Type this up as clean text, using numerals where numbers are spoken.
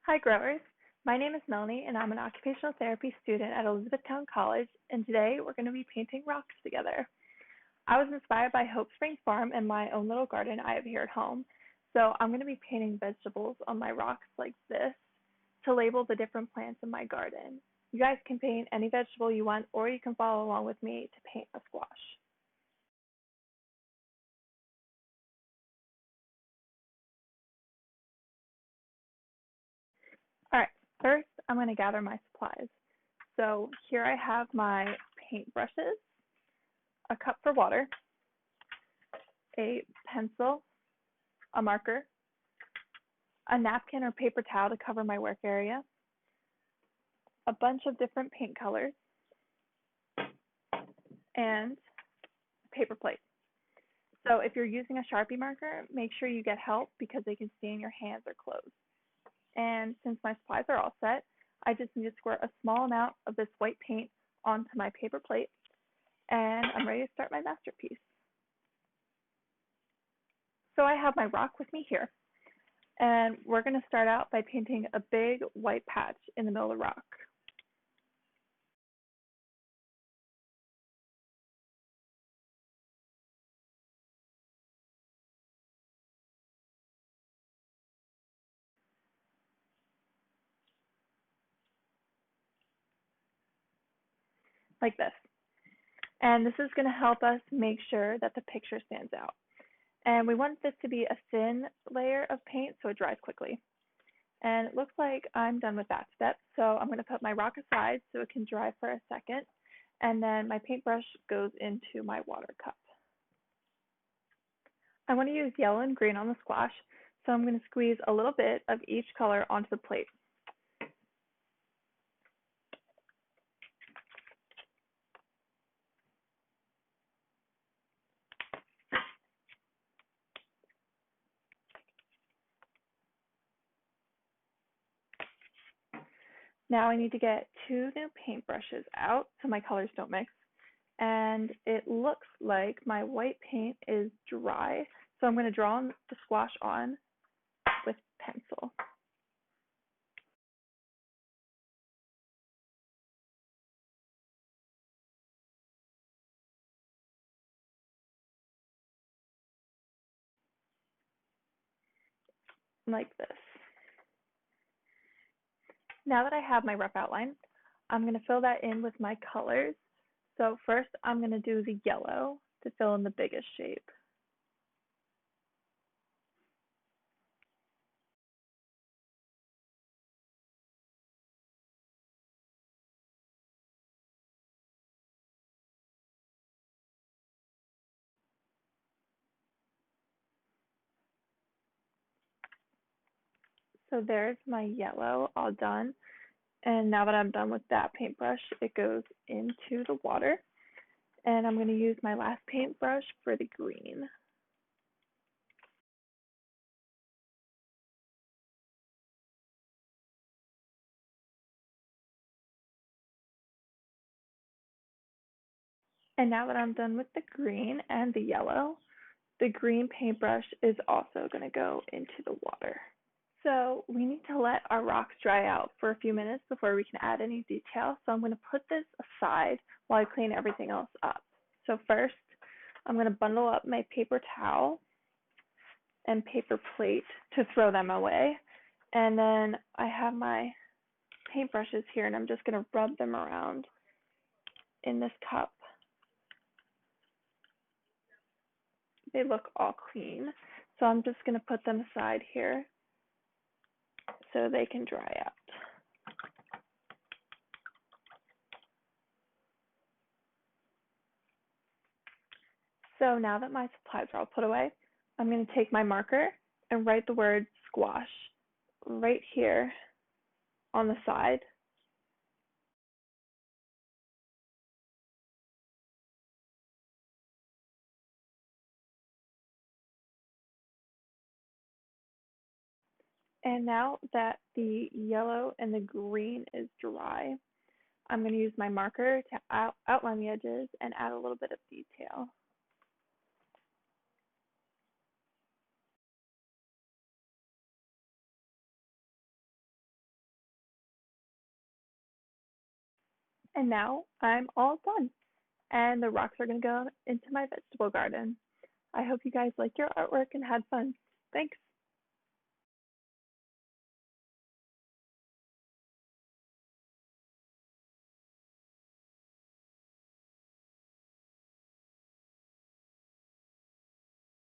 Hi, growers. My name is Melanie, and I'm an occupational therapy student at Elizabethtown College, and today we're going to be painting rocks together. I was inspired by Hope Springs Farm and my own little garden I have here at home, so I'm going to be painting vegetables on my rocks like this to label the different plants in my garden. You guys can paint any vegetable you want, or you can follow along with me to paint a squash. All right, first I'm going to gather my supplies. So here I have my paintbrushes, a cup for water, a pencil, a marker, a napkin or paper towel to cover my work area, a bunch of different paint colors, and a paper plate. So if you're using a Sharpie marker, make sure you get help because they can stain your hands or clothes. And since my supplies are all set, I just need to squirt a small amount of this white paint onto my paper plate, and I'm ready to start my masterpiece. So I have my rock with me here, and we're going to start out by painting a big white patch in the middle of the rock. Like this. And this is going to help us make sure that the picture stands out. And we want this to be a thin layer of paint so it dries quickly. And it looks like I'm done with that step, so I'm going to put my rock aside so it can dry for a second, and then my paintbrush goes into my water cup. I want to use yellow and green on the squash, so I'm going to squeeze a little bit of each color onto the plate. Now I need to get two new paintbrushes out so my colors don't mix. And it looks like my white paint is dry, so I'm going to draw the squash on with pencil. Like this. Now that I have my rough outline, I'm going to fill that in with my colors. So first I'm going to do the yellow to fill in the biggest shape. So there's my yellow all done. And now that I'm done with that paintbrush, it goes into the water. And I'm going to use my last paintbrush for the green. And now that I'm done with the green and the yellow, the green paintbrush is also going to go into the water. So we need to let our rocks dry out for a few minutes before we can add any detail. So I'm going to put this aside while I clean everything else up. So first, I'm going to bundle up my paper towel and paper plate to throw them away. And then I have my paintbrushes here, and I'm just going to rub them around in this cup. They look all clean. So I'm just going to put them aside here so they can dry out. So now that my supplies are all put away, I'm going to take my marker and write the word squash right here on the side. And now that the yellow and the green is dry, I'm going to use my marker to outline the edges and add a little bit of detail. And now I'm all done. And the rocks are going to go into my vegetable garden. I hope you guys like your artwork and had fun. Thanks.